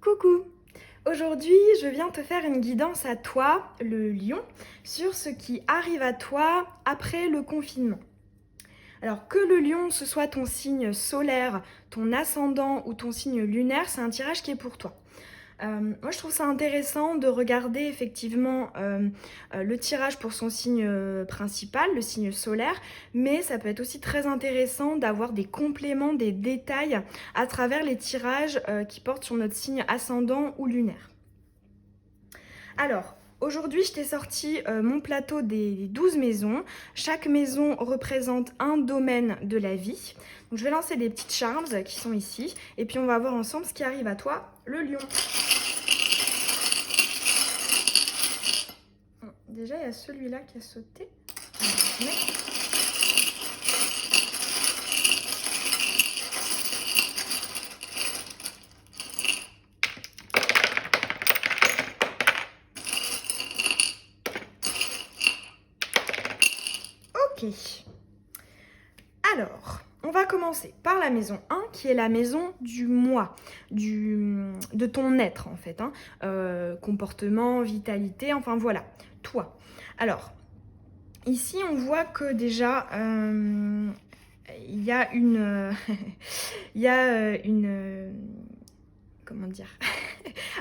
Coucou! Aujourd'hui, je viens te faire une guidance à toi, le lion, sur ce qui arrive à toi après le confinement. Alors que le lion, ce soit ton signe solaire, ton ascendant ou ton signe lunaire, c'est un tirage qui est pour toi. Moi, je trouve ça intéressant de regarder effectivement le tirage pour son signe principal, le signe solaire, mais ça peut être aussi très intéressant d'avoir des compléments, des détails à travers les tirages qui portent sur notre signe ascendant ou lunaire. Alors, aujourd'hui, je t'ai sorti mon plateau des 12 maisons. Chaque maison représente un domaine de la vie. Donc, je vais lancer des petites charms qui sont ici. Et puis, on va voir ensemble ce qui arrive à toi, le lion. Déjà, il y a celui-là qui a sauté. Ok. Alors, on va commencer par la maison 1, qui est la maison du moi, de ton être en fait. Comportement, vitalité, enfin voilà, toi. Alors, ici, on voit que déjà, il y a une... il y a une... comment dire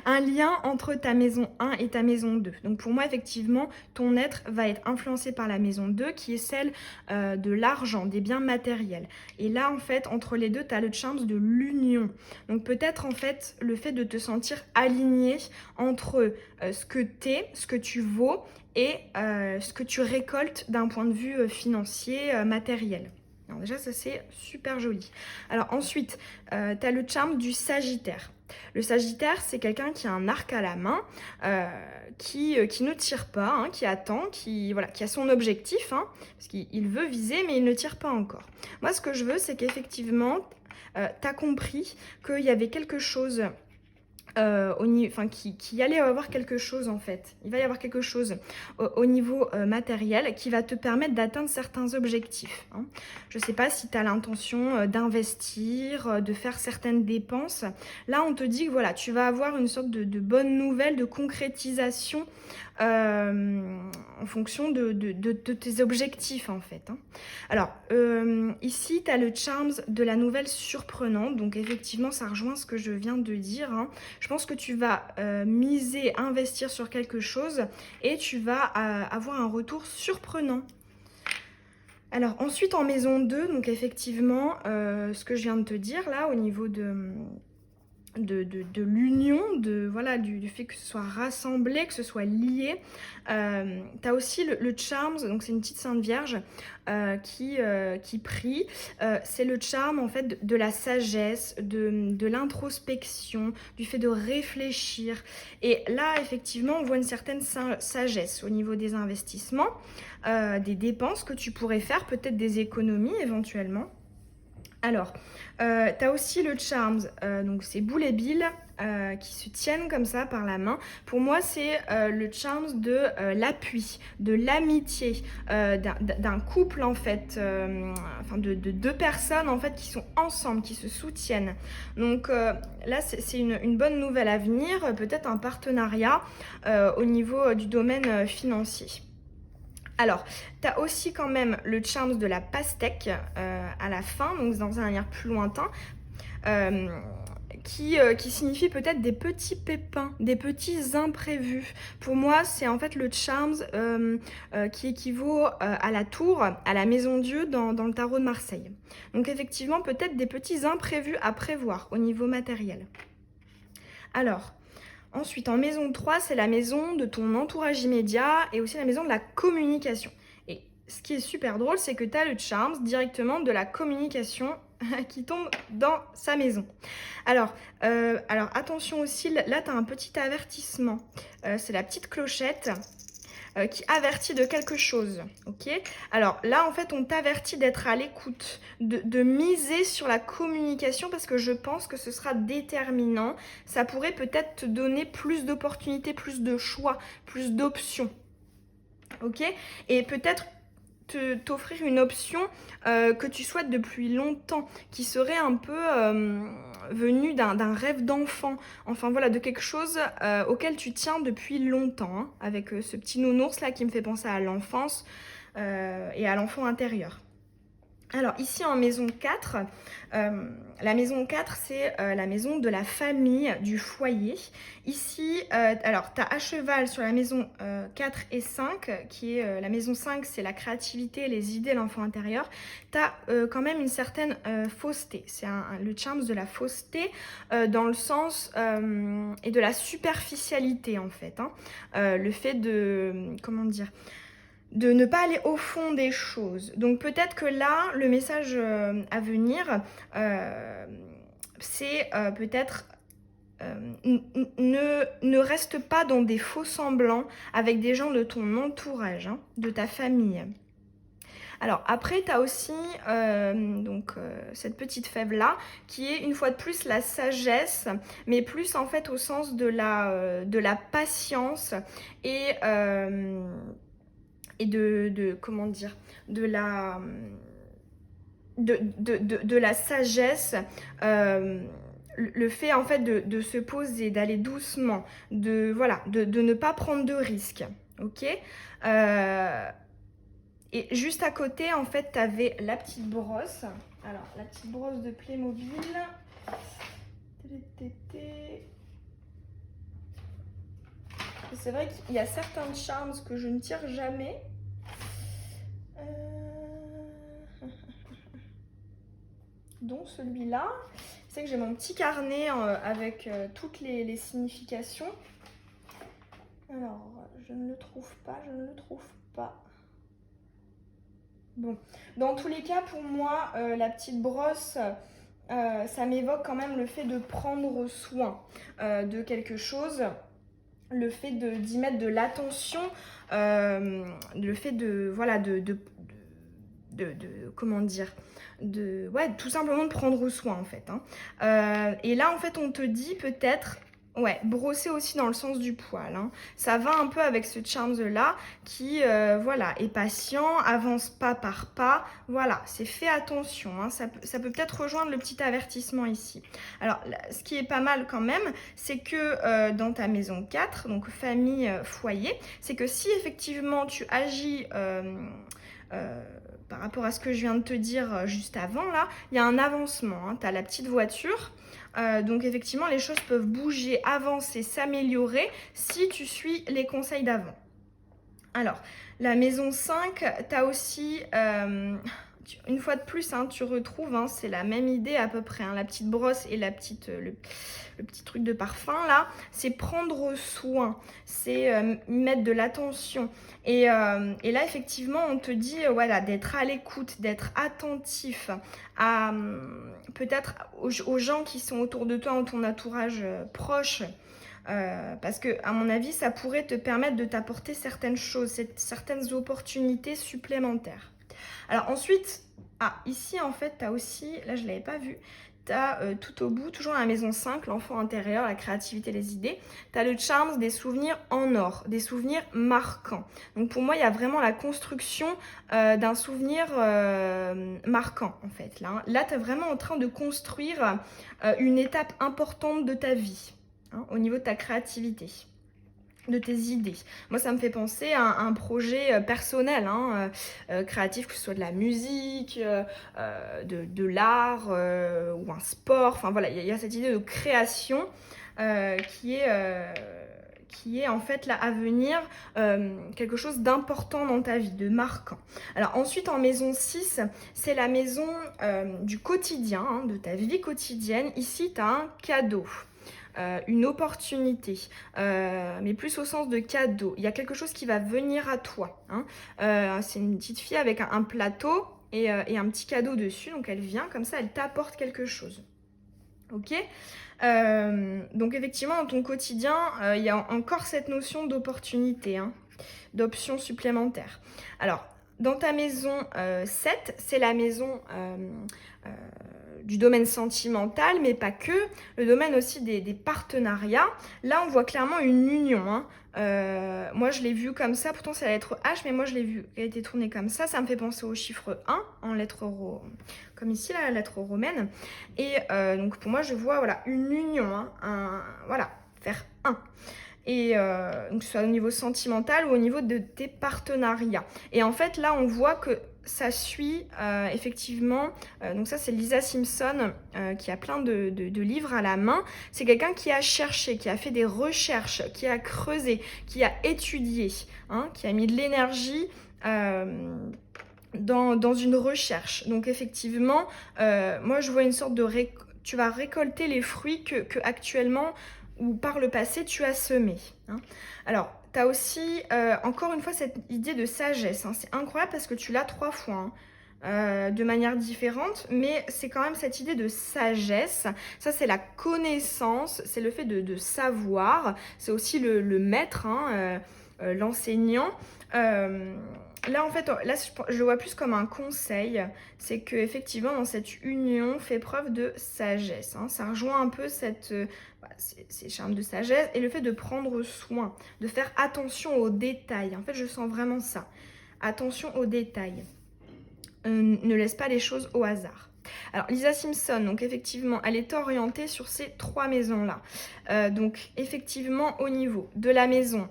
un lien entre ta maison 1 et ta maison 2. Donc pour moi, effectivement, ton être va être influencé par la maison 2, qui est celle de l'argent, des biens matériels. Et là, en fait, entre les deux, tu as le charme de l'union. Donc peut-être, en fait, le fait de te sentir aligné entre ce que tu es, ce que tu vaux, et ce que tu récoltes d'un point de vue financier, matériel. Alors déjà, ça c'est super joli. Alors ensuite, tu as le charme du Sagittaire. Le Sagittaire, c'est quelqu'un qui a un arc à la main, qui ne tire pas, hein, qui attend, qui a son objectif, hein, parce qu'il veut viser, mais il ne tire pas encore. Moi, ce que je veux, c'est qu'effectivement, tu as compris qu'il y avait quelque chose... qui allait avoir quelque chose en fait. Il va y avoir quelque chose au niveau matériel qui va te permettre d'atteindre certains objectifs. Hein. Je ne sais pas si tu as l'intention d'investir, de faire certaines dépenses. Là, on te dit que voilà, tu vas avoir une sorte de bonne nouvelle, de concrétisation en fonction de tes objectifs en fait. Hein. Alors, ici, tu as le charms de la nouvelle surprenante. Donc effectivement, ça rejoint ce que je viens de dire. Hein. Je pense que tu vas miser, investir sur quelque chose et tu vas avoir un retour surprenant. Alors ensuite en maison 2, donc effectivement, ce que je viens de te dire là au niveau de l'union, voilà, du fait que ce soit rassemblé, que ce soit lié. Tu as aussi le charms, donc c'est une petite Sainte Vierge qui prie. C'est le charme en fait de la sagesse, de l'introspection, du fait de réfléchir. Et là, effectivement, on voit une certaine sagesse au niveau des investissements, des dépenses que tu pourrais faire, peut-être des économies éventuellement. Alors, tu as aussi le charms, donc c'est Boule et Bill qui se tiennent comme ça par la main. Pour moi, c'est le charms de l'appui, de l'amitié, d'un couple en fait, de deux personnes en fait qui sont ensemble, qui se soutiennent. Donc là, c'est une bonne nouvelle à venir, peut-être un partenariat au niveau du domaine financier. Alors, tu as aussi quand même le charms de la pastèque à la fin, donc dans un air plus lointain, qui signifie peut-être des petits pépins, des petits imprévus. Pour moi, c'est en fait le charms qui équivaut à la tour, à la maison Dieu dans le tarot de Marseille. Donc effectivement, peut-être des petits imprévus à prévoir au niveau matériel. Alors... Ensuite, en maison 3, c'est la maison de ton entourage immédiat et aussi la maison de la communication. Et ce qui est super drôle, c'est que tu as le charms directement de la communication qui tombe dans sa maison. Alors attention aussi, là, tu as un petit avertissement. C'est la petite clochette qui avertit de quelque chose, ok? Alors là, en fait, on t'avertit d'être à l'écoute, de miser sur la communication parce que je pense que ce sera déterminant. Ça pourrait peut-être te donner plus d'opportunités, plus de choix, plus d'options, ok? Et peut-être t'offrir une option que tu souhaites depuis longtemps, qui serait un peu venue d'un rêve d'enfant. Enfin voilà, de quelque chose auquel tu tiens depuis longtemps, hein, avec ce petit nounours là qui me fait penser à l'enfance et à l'enfant intérieur. Alors ici en maison 4, la maison 4 c'est la maison de la famille, du foyer. Ici, alors tu as à cheval sur la maison 4 et 5, qui est la maison 5 c'est la créativité, les idées, l'enfant intérieur. Tu as quand même une certaine fausseté, c'est le charme de la fausseté dans le sens et de la superficialité en fait. Hein. Le fait de, comment dire, de ne pas aller au fond des choses. Donc peut-être que là, le message à venir, c'est peut-être ne reste pas dans des faux semblants avec des gens de ton entourage, hein, de ta famille. Alors après, tu as aussi cette petite fève-là, qui est une fois de plus la sagesse, mais plus en fait au sens de la patience et comment dire, de la sagesse, le fait en fait de se poser, d'aller doucement, de ne pas prendre de risques, ok. Et juste à côté en fait tu avais la petite brosse, alors la petite brosse de Playmobil. C'est vrai qu'il y a certains charms que je ne tire jamais. Dont celui-là. C'est que j'ai mon petit carnet avec toutes les significations. Alors, je ne le trouve pas. Bon, dans tous les cas, pour moi, la petite brosse, ça m'évoque quand même le fait de prendre soin de quelque chose. Le fait d'y mettre de l'attention, le fait comment dire, tout simplement de prendre soin en fait. Hein. Et là en fait on te dit peut-être, brosser aussi dans le sens du poil. Hein. Ça va un peu avec ce charme là qui est patient, avance pas par pas. Voilà, c'est fait attention. Hein. Ça peut peut-être rejoindre le petit avertissement ici. Alors, ce qui est pas mal quand même, c'est que dans ta maison 4, donc famille, foyer, c'est que si effectivement tu agis par rapport à ce que je viens de te dire juste avant, là, il y a un avancement. Hein. Tu as la petite voiture. Donc effectivement, les choses peuvent bouger, avancer, s'améliorer si tu suis les conseils d'avant. Alors, la maison 5, tu as aussi, une fois de plus, hein, tu retrouves, hein, c'est la même idée à peu près, hein, la petite brosse et le petit truc de parfum là, c'est prendre soin, c'est mettre de l'attention. Et là, effectivement, on te dit d'être à l'écoute, d'être attentif à peut-être aux gens qui sont autour de toi, dans ton entourage proche. Parce que, à mon avis, ça pourrait te permettre de t'apporter certaines choses, certaines opportunités supplémentaires. Alors ensuite, ici en fait, tu as aussi, là je ne l'avais pas vu, tu as tout au bout, toujours dans la maison 5, l'enfant intérieur, la créativité, les idées, tu as le charme des souvenirs en or, des souvenirs marquants. Donc pour moi, il y a vraiment la construction d'un souvenir marquant en fait. Là tu es vraiment en train de construire une étape importante de ta vie. Hein, au niveau de ta créativité, de tes idées. Moi, ça me fait penser à un projet personnel, hein, créatif, que ce soit de la musique, de l'art ou un sport. Enfin voilà, il y a cette idée de création qui est en fait là à venir quelque chose d'important dans ta vie, de marquant. Alors ensuite en maison 6, c'est la maison du quotidien, hein, de ta vie quotidienne. Ici, tu as un cadeau. Une opportunité, mais plus au sens de cadeau. Il y a quelque chose qui va venir à toi. Hein. C'est une petite fille avec un plateau et un petit cadeau dessus. Donc elle vient comme ça, elle t'apporte quelque chose. Ok. Donc effectivement, dans ton quotidien, il y a encore cette notion d'opportunité, hein, d'options supplémentaires. Alors, dans ta maison 7, c'est la maison du domaine sentimental, mais pas que, le domaine aussi des partenariats. Là, on voit clairement une union, hein. Moi, je l'ai vu comme ça, pourtant c'est la lettre H, mais moi je l'ai vu, elle a été tournée comme ça me fait penser au chiffre 1, en lettre comme ici, la lettre romaine. Et donc pour moi, je vois voilà, une union, hein, voilà, faire 1. Et donc que ce soit au niveau sentimental ou au niveau de tes partenariats. Et en fait, là, on voit que ça suit effectivement, donc ça c'est Lisa Simpson qui a plein de livres à la main. C'est quelqu'un qui a cherché, qui a fait des recherches, qui a creusé, qui a étudié, hein, qui a mis de l'énergie dans une recherche. Donc effectivement, moi je vois une sorte de... tu vas récolter les fruits que actuellement ou par le passé tu as semé, hein. Alors, tu as aussi, encore une fois, cette idée de sagesse, hein. C'est incroyable parce que tu l'as 3 fois, hein, de manière différente, mais c'est quand même cette idée de sagesse. Ça, c'est la connaissance, c'est le fait de savoir, c'est aussi le maître, hein, l'enseignant. Là, en fait, là, je le vois plus comme un conseil. C'est que effectivement, dans cette union, fait preuve de sagesse, hein. Ça rejoint un peu ces charmes de sagesse et le fait de prendre soin, de faire attention aux détails. En fait, je sens vraiment ça. Attention aux détails. Ne laisse pas les choses au hasard. Alors, Lisa Simpson, donc effectivement, elle est orientée sur ces 3 maisons-là. Donc, effectivement, au niveau de la maison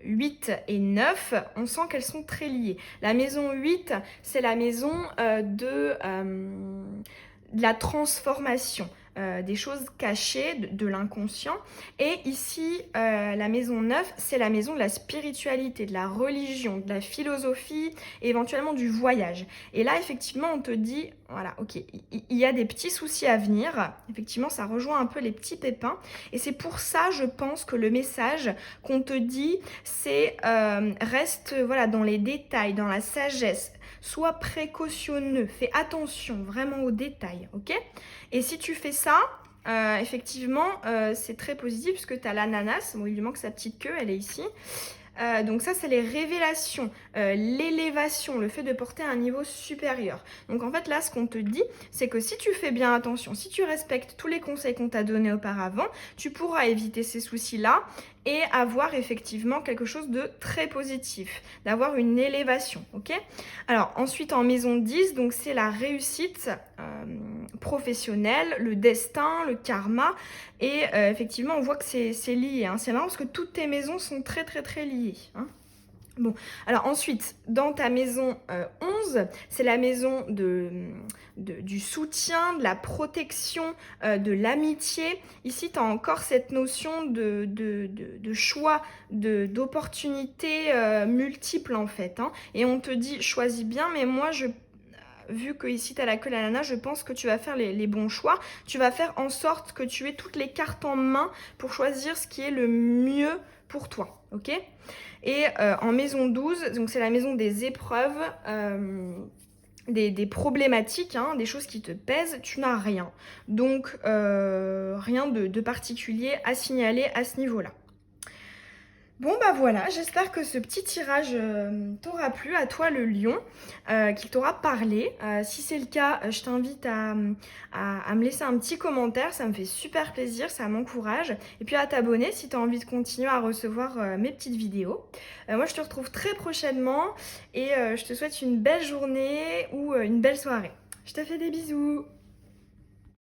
8 et 9, on sent qu'elles sont très liées. La maison 8, c'est la maison de la transformation. Des choses cachées, de l'inconscient. Et ici, la maison 9, c'est la maison de la spiritualité, de la religion, de la philosophie, et éventuellement du voyage. Et là, effectivement, on te dit, voilà, ok, il y a des petits soucis à venir. Effectivement, ça rejoint un peu les petits pépins. Et c'est pour ça, je pense, que le message qu'on te dit, c'est reste voilà, dans les détails, dans la sagesse. Sois précautionneux, fais attention vraiment aux détails, ok? Et si tu fais ça, effectivement, c'est très positif puisque tu as l'ananas. Bon, il lui manque sa petite queue, elle est ici. Donc ça, c'est les révélations, l'élévation, le fait de porter à un niveau supérieur. Donc en fait, là, ce qu'on te dit, c'est que si tu fais bien attention, si tu respectes tous les conseils qu'on t'a donnés auparavant, tu pourras éviter ces soucis-là et avoir effectivement quelque chose de très positif, d'avoir une élévation, ok? Alors ensuite, en maison 10, donc c'est la réussite professionnelle, le destin, le karma, et effectivement, on voit que c'est lié, hein. C'est marrant parce que toutes tes maisons sont très très très liées, hein. Bon, alors ensuite, dans ta maison 11, c'est la maison du soutien, de la protection, de l'amitié. Ici, tu as encore cette notion de choix, d'opportunités multiples en fait, hein. Et on te dit, choisis bien, mais moi, vu que ici tu as la queue la nana, je pense que tu vas faire les bons choix. Tu vas faire en sorte que tu aies toutes les cartes en main pour choisir ce qui est le mieux pour toi, ok? Et en maison 12, donc c'est la maison des épreuves, des problématiques, hein, des choses qui te pèsent, tu n'as rien. Donc rien de particulier à signaler à ce niveau-là. Bon bah voilà, j'espère que ce petit tirage t'aura plu, à toi le lion, qu'il t'aura parlé. Si c'est le cas, je t'invite à me laisser un petit commentaire, ça me fait super plaisir, ça m'encourage. Et puis à t'abonner si tu as envie de continuer à recevoir mes petites vidéos. Moi je te retrouve très prochainement et je te souhaite une belle journée ou une belle soirée. Je te fais des bisous.